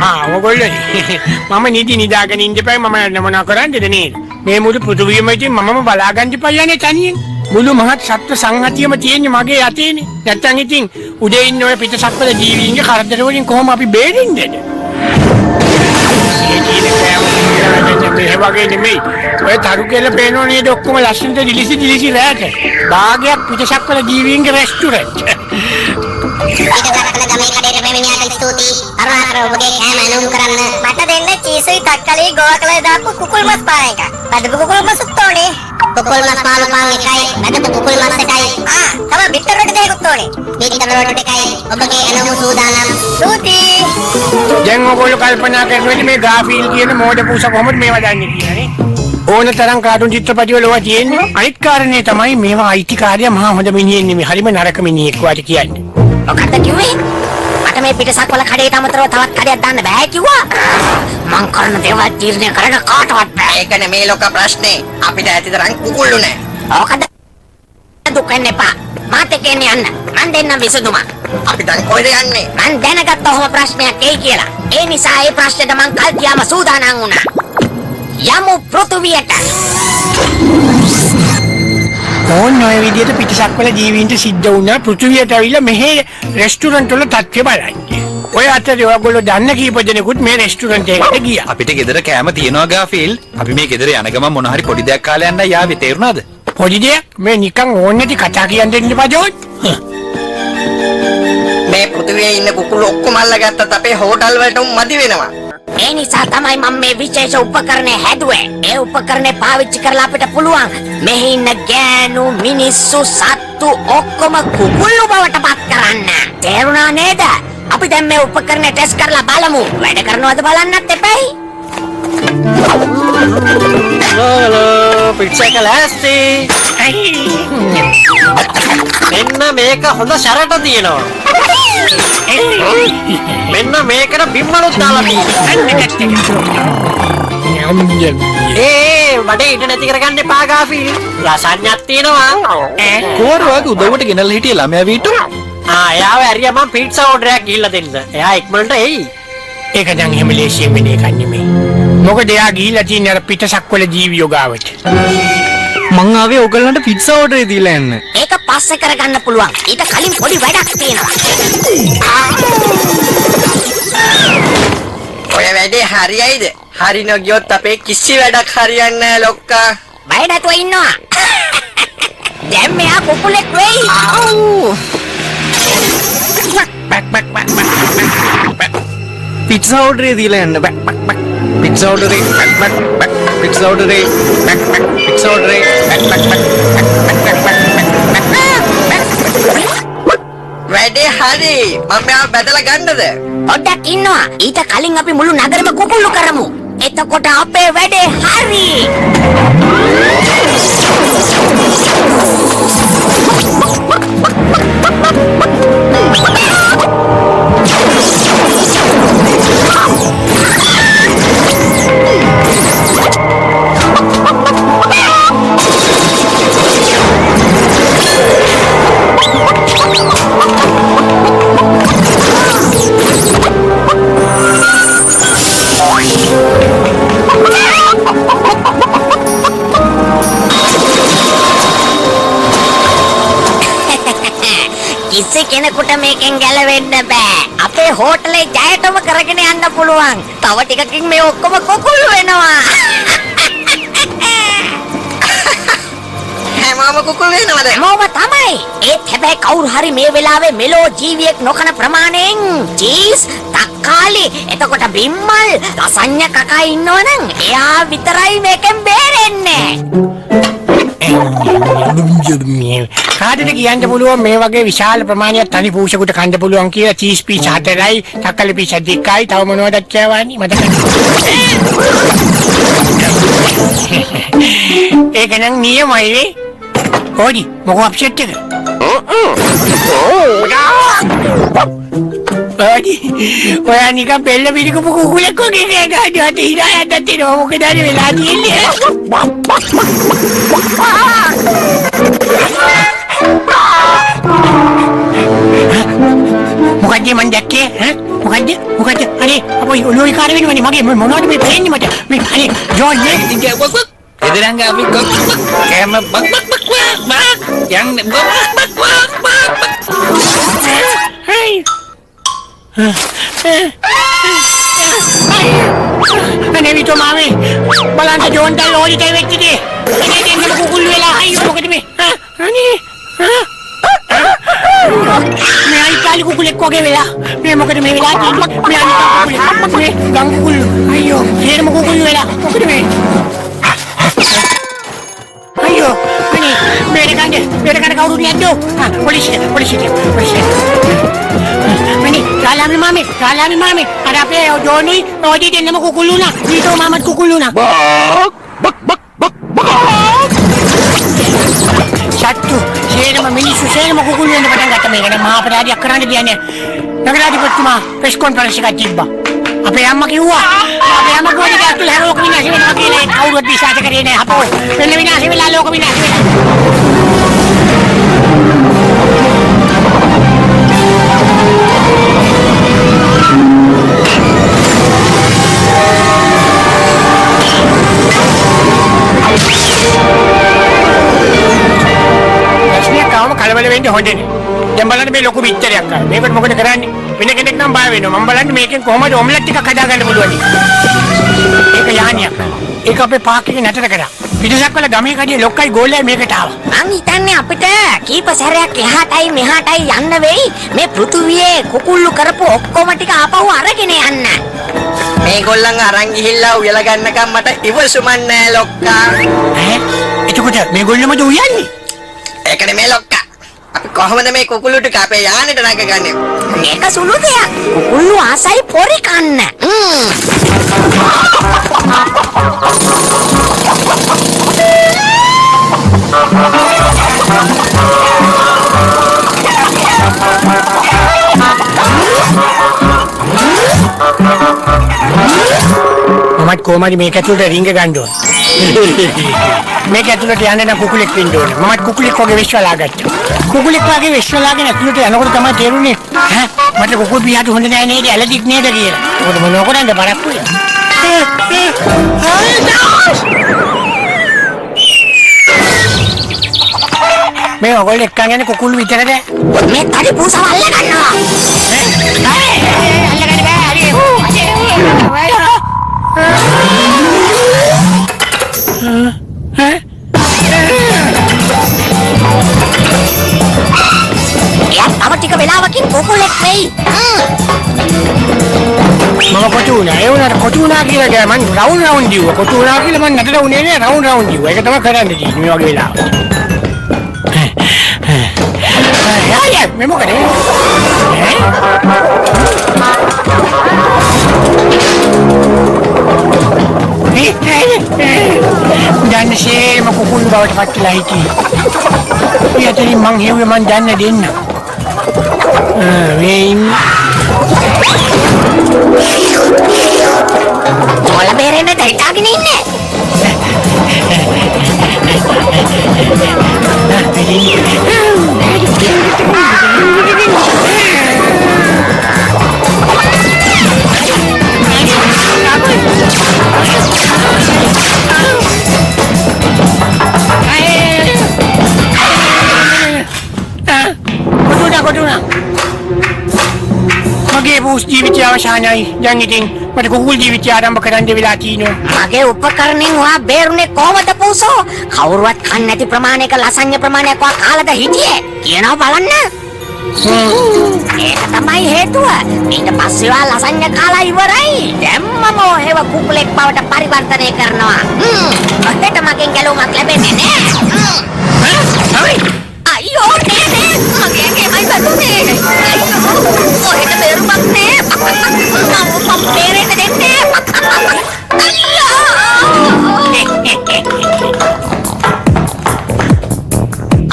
ඔයගොල්ලෝ මම නිදි නිදාගෙන ඉඳපයි මම මොනවා කරන්නේද නේද? මේ මුළු පෘථිවියම ඉතින් මමම බලාගන්න ඉපයන්නේ තනියෙන්. මුළු මහත් සත්ත්ව සංහතියම තියෙන්නේ මගේ යතේනේ. නැත්තම් ඉතින් උදේ ඉන්න ඔය පිටසක්වල ජීවීන්ගේ කරදර වලින් කොහොම අපි බේරෙන්නේද? ඒ වගේ නෙමෙයි. ඔය තරු කෙල පේනෝ නේද ඔක්කොම ලස්සනට දිලිසි රැට. භාගයක් පිටසක්වල ජීවීන්ගේ රෙස්ටුරන්ට්. පිටසක්වල ගමේ කඩේට මෙමිනියාට ස්තුතියි. අරහතර ඔබගේ කෑම අනුම් කරන්න. මට දෙන්න චීසුයි තක්කලි ගෝවකලයි දාපු කුකුල් මස් පාන එක. බඩපු කුකුල් මස් උත්තෝනේ. කුකුල් මස් පාන එකයි. බඩපු කුකුල් මස් එකයි. තව බිට්ටර රොටි දෙකක් උත්තෝනේ. බිට්ටර රොටි දෙකයි. ඔබගේ අනුම් සූදානම්. ස්තුතියි. දැන් ඔයගොල්ලෝ කල්පනා කරනවා මේ ග්‍රාෆීල් කියන මෝඩ පූස කොහොමද මේවා දන්නේ කියලා නේ? ඕන තරම් කාටුන් චිත්‍රපටි වල ඔවා තියෙන්නේ. අනිත් කාරණේ තමයි මේවා අයිතිකාරය මහා හොඳ මිනිහෙක් නෙමෙයි. හරිම නරක මිනිහෙක් වාට කියන්නේ. ඔකට කිව්වේ මට මේ පිටසක්වල කඩේට අමතරව තවත් කඩයක් දාන්න බෑ කිව්වා. මං කරන දේවල් තීරණය කරන්න කාටවත් බෑ. ඒක නෙමේ ලොක ප්‍රශ්නේ. අපිට ඇතිතරම් කුකුල්ලු නෑ. ඕකද දුකෙන් එපා. මාත් එක්ක යන්න. මං දෙන්නම් විසඳුම. අපි දැන් කොහෙද යන්නේ? මං දැනගත්ත ඔහොම ප්‍රශ්නයක් එයි කියලා. ඒ නිසා ඒ ප්‍රශ්නෙට මං කල් තියාම සූදානම් වුණා. යමු පෘථුවියට. ඕන ඔය විදිහට පිටසක්වල ජීවීන්ට සිද්ධ වුණා පෘථුවියට ඇවිල්ලා මෙහි රෙස්ටුරන්ට් වල තත්ත්වය බලන්න. ඔය අතරේ ඔයගොල්ලෝ දන්න කීප දෙනෙකුත් මේ රෙස්ටුරන්ට් එකට ගියා. අපිට ගෙදර කෑම තියනවා ගාෆීල්. අපි මේ ගෙදර යන ගමන් මොන හරි පොඩි දෙයක් කාලා යන්නයි යාවේ තේරුණාද? පොඩි දෙයක් මේ නිකන් ඕන නැති කතා කියන්න දෙන්න පදෝත්. මේ පෘථිවියේ ඉන්න කුකුළු ඔක්කොම අල්ලගත්තත් අපේ හෝටල් වලට මදි වෙනවා. ඒ නිසා තමයි මම මේ විශේෂ උපකරණය හැදුවේ. ඒ උපකරණය පාවිච්චි කරලා අපිට පුළුවන් මෙහි ඉන්න ගෑනු මිනිස්සු සත්තු ඔක්කොම කුකුල්ලු බවට පත් කරන්න. තේරුණා නේද? අපි දැන් මේ උපකරණය ටෙස්ට් කරලා බලමු. වැඩ කරනවද බලන්නත් එපයි. පිට්සා එක ලෑස්ති. මෙන්න මේක හොඳ ශරට තියෙනවා. මෙන්න මේකට බිම්මලුත් දාලා බඩේ ඉඩ නැති කරගන්න එපා ගාෆීල්. ලසඤ්ඤක් තියෙනවා. කෝරුවාගේ උදව්වට ගෙනල්ලා හිටිය ළමයා වීටු. එයාව ඇරියා මම පීට්සා ඕඩරයක් ගිහිල්ලා දෙන්න. එයා ඉක්මනට එයි. ඒක දැන් එහෙම ලේසියෙන් වෙන එකක් නෙමෙයි. මොකද එයා ගිහිල්ලා තියෙන අර පිටසක්වල ජීවියෝ ගාවට. මං ආවේ ඔයගලන්ට පිට්සා ඕඩරේ දීලා යන්න. ඒක පස්සේ කරගන්න පුළුවන්. ඊට කලින් පොඩි වැඩක් තියෙනවා. ඔය වැඩේ හරියයිද? හරි නොගියොත් අපේ කිසි වැඩක් හරියන්නේ නැහැ ලොක්කා. බය නැතුව ඉන්නවා. දැන් මෙයා කුකුලෙක් වෙයි. පිට්සා ඕඩරේ දීලා යන්න. පිට්සා ඕඩරේ. පිට්සා ඕඩරේ. පිට්සා ඕඩරේ. වැඩේ හරි. මම මෙයාව බදලා ගන්නද? පොඩ්ඩක් ඉන්නවා. ඊට කලින් අපි මුළු නගරෙම කුකුල්ලු කරමු. එතකොට අපේ වැඩේ හරි. කිසි කෙනෙකුට මේකෙන් ගැලවෙන්න බෑ. අපේ හෝටලේ ජයටම කරගෙන යන්න පුළුවන්. තව ටිකකින් මේ ඔක්කොම කුකුල් වෙනවා. හැමෝම කුකුල් වෙනවද? හැමෝම තමයි. ඒත් හැබැයි කවුරු හරි මේ වෙලාවේ මෙලෝ ජීවියෙක් නොකන ප්‍රමාණයෙන් චීස්, තක්කාලි, එතකොට බිම්මල්, ලසඤ්ඤ කකා ඉන්නවනම් එයා විතරයි මේකෙන් බේරෙන්නේ. කාටද කියන්න පුළුවන් මේ වගේ විශාල ප්‍රමාණයක් තනි පූෂකුට කන්න පුළුවන් කියලා චීස් පීස් 4යි, තක්කලි පීස් 2යි, තව මොනවද කියවන්නේ මට ඒක නම් නියමයි නේ. කොහොඩි මොකෝ අප්සෙට් එක? ඔයා නිකන් බෙල්ල පිළිකපු කුකුලෙක් වගේ නේද? අද හිරායක් දැතිනවා මොකද අර වෙලා තියෙන්නේ? මොකද මන් දැක්කේ? මොකද්ද? අනේ අපෝ ඔලුවේ කාර වෙනවනේ මගේ මොනවද මේ පෙන්නේ මට? මේ අනේ ජෝන් නේ. එදිරංග අපි කෑම යන්න අනේ විතෝ මාමේ බලන්න ජෝන් දැන් ලෝරිට වෙච්ච දේ. අනේ දෙන්නම කුකුල් වෙලා අයියෝ මොකද මේ? අනේ මේ අයිකාලි කුකුලෙක් වගේ වෙලා මේ මොකද මේ වෙලා තියෙන්නේ මේ අනිත් කුකුලෙක් මේ ගම් කුකුල් අයියෝ හේරම කුකුල් වෙලා මොකද මේ අයියෝ අනේ මේක ගන්න කවුරුද යද්දෝ පොලිසිය මනේ රාලාමි මාමේ අර අපේ ජෝනුයි රෝඩි දෙන්නම කුකුල් වුණා ඊටෝ මාමත් කුකුල් වුණා සත්තු සේනම මිනිස්සු සේනම කුකුල් වෙන්න පටන් ගත්තා මේක නම් මහා අපරාධයක් කරන්න කියන්නේ නගරාධිපතිතුමා ප්‍රෙස් කොන්ෆරන්ස් එකක් තිබ්බා අපේ අම්මා කිව්වා ගෝඩි ගැටුල හැරෝක විනාශ වෙනවා කියලා කවුරුත් විශ්වාස කරේ නැහැ අපෝ වෙන විනාශ වෙලා ලෝක විනාශ වෙලා කලබල වෙන්න හොඳ නේ. දැන් බලන්න මේ ලොකු පිටරයක් ආවා. මේකට මොකද කරන්නේ? වෙන කෙනෙක් නම් බය වෙනවා. මම බලන්නේ මේකෙන් කොහොමද ඔම්ලට් එකක් හදාගන්න පුළුවන්. ඒක යහනියක්. ඒක අපේ පාක් එකේ නැතර කරා. පිටසක් වල ගමේ කඩිය ලොක්කයි ගෝලයි මේකට ආවා. මං හිතන්නේ අපිට කීප සැරයක් එහාටයි මෙහාටයි යන්න වෙයි මේ පෘථුවියේ කුකුල්ලු කරපු ඔක්කොම ටික ආපහු අරගෙන යන්න. මේගොල්ලන් අරන් ගිහිල්ලා උයලා ගන්නකම් මට ඉවසුමක් නෑ ලොක්කා. එතකොට මේගොල්ලෝමද උයන්නේ? ඒකනේ මේ ලොක්කා. අපි කොහොමද මේ කුකුළු ටික අපේ යානෙට නගගන්නේ? මේක සුළු දෙයක්. කුකුල්ලු ආසයි පොරි කන්න. මමත් කොහමද මේක ඇතුළට රින්ග ගන්න ඕන. මේක ඇතුළට යන්නේ නම් කුකුලෙක් වෙන්න ඕනේ. මමත් කුකුලෙක් වගේ විශ්වලා ගත්තා. කුකුලෙක් වගේ විශ්වලාගෙන ඇතුළට යනකොට තමයි තේරුනේ ඈ මට කුකුල් පියාට හොඳ නෑ නේද ඇලර්ජික් නේද කියලා. මොකද මොනව කරන්නේ බරක් වෙලා. මේ ඔයගොල්ලෝ එක්කන් යන්නේ කුකුල් විතරද? මේ තඩි පූසව අල්ල ගන්නවා. අල්ලගන්න බෑ. හරි. තව ටික වෙලාවකින් කුකුලෙක් වෙයි. මම කොටු වුණා. ඒ වුණාට කොටු වුණා කියලා ගෑ මං රවුන්ඩ් දිව්වා. කොටු වුණා කියලා මං නටල උනේ නෑ රවුන්ඩ් දිව්වා. ඒක තමයි කරන්න තියෙන්නේ මේ වගේ වෙලාවට. මේ මොකද? දැන්සේම කුකුල් බවට පත්ලා හිටියේ. ඊයතරින් මං හෙව්වේ මං දැන්න දෙන්න. වෙයින් මොළ බේරෙන්න දෙයිතාගෙන ඉන්නේ. කොටුනා මගේ පුස් ජීවිතය අවසానයි. දැන් ඉතින් මට කුකුල් ජීවිතය ආරම්භ කරන්න වෙලා තියෙනවා. මගේ උපකරණෙන් ඔයා බේරුනේ කොහමද පූසෝ? කවුරුවත් කන්නේ නැති ප්‍රමාණයක ලසඤ්ඤ ප්‍රමාණයක් ඔයා කාලද හිටියේ? කියනවා බලන්න. ඒක තමයි හේතුව. ඊට පස්සේ ඔයා ලසඤ්ඤ කාලා ඉවරයි. දැම්මම ඔහෙව කුකුලෙක් බවට පරිවර්තනය කරනවා. ඔතේට මගෙන් ගැලුමක් ලැබෙන්නේ නෑ. අයියෝ නේ මගේ කේමයි බතුනේ. ඔහෙට බේරුමක් නෑ. මම බේරෙන්න දෙන්නේ.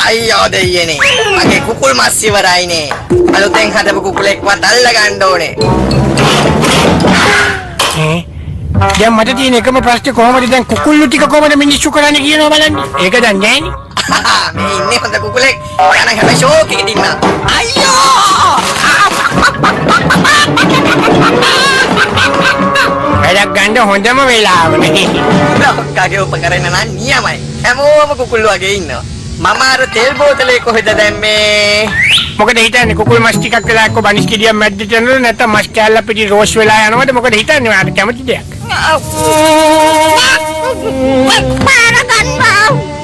අයියෝ දෙයියනේ. මගේ කුකුල් මස් ඉවරයිනේ. අලුතෙන් හදපු කුකුලෙක්වත් අල්ල ගන්න ඕනේ. දැන් මට තියෙන එකම ප්‍රශ්නේ කොහොමද දැන් කුකුල්ලු ටික කොහොමද මිනිස්සු කරන්නේ කියනවා බලන්න. ඒක දන්නේ නෑනේ. මේ ඉන්නේ හොඳ කුකුලෙක්. යන හැම ෂෝක් එකකින් ඉන්න. අයියෝ! හොඳම වෙලාවනේ. ලොක්කගේ උපකරණ නම් නියමයි. හැමෝම කුකුල් වගේ ඉන්නවා. මම අර තෙල් බෝතලේ කොහෙද දැම්මේ? මොකද හිතන්නේ කුකුල් මස් ටිකක් වෙලා එක්ක බනිස් කිඩියක් මැද්දට යනවද නැත්නම් මස් කෑල්ල පිටි රෝස් වෙලා යනවද? මොකද හිතන්නේ ඔයාලට කැමති දෙයක්?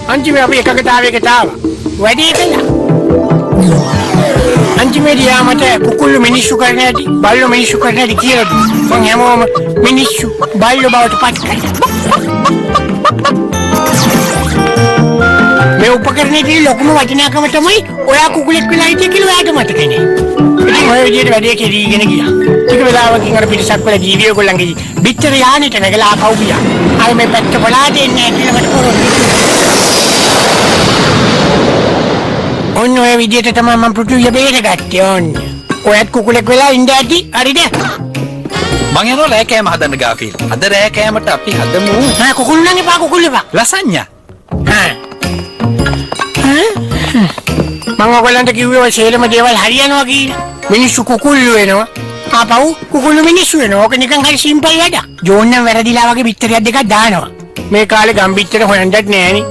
අන්තිමේ අපි එකකතාවයකට ආවා. වැඩි කළා. අන්තිමේදී යාමට කුකුල්ලු මිනිස්සු කරන හැටි, බල්ලෝ මිනිස්සු කරන හැටි කියලා දුන්නා. මං හැමෝම මිනිස්සු බල්ලෝ බවට පත් කළා. මේ උපකරණයේ ලොකුම වටිනාකම තමයි ඔයා කුකුලෙක් වෙලා හිටිය කියලා ඔයාට මතකයි නේ. ඉතින් ඔය විදිහට වැඩේ කෙරීගෙන ගියා. ටික වෙලාවකින් අර පිටසක් වල ජීවිය ඔයගොල්ලන්ගේ පිටර යානෙට නැගලා ආපහු ගියා. අර මේ පැත්ත බලාගෙන ඉන්නේ කියලා මට ඔන්න ඔය විදිහට තමයි මම පෘථිවිය බේරගත්තේ ඕන්න. ඔයත් කුකුලෙක් වෙලා ඉඳ ඇති. හරිද? මං යනවා රෑ කෑම හදන්න ගාෆිල්. අද රෑ කෑමට අපි හදමු හා කුකුල් නම් එපා කුකුල් එපා. ලසඤ්ඤා. මම ඔයගොල්ලන්ට කිව්වේ ඔය සේරම දේවල් හරියනවා කියලා. මිනිස්සු කුකුල්ලු වෙනවා. ආපහු කුකුල්ලු මිනිස්සු වෙනවා. ඕක නිකන් හරි සිම්පල් වැඩක්. ජෝන් නම් වැරදිලා වගේ පිටරයක් දෙකක් දානවා. මේ කාලේ ගම්බිත්තර හොයන්නත් නෑනේ.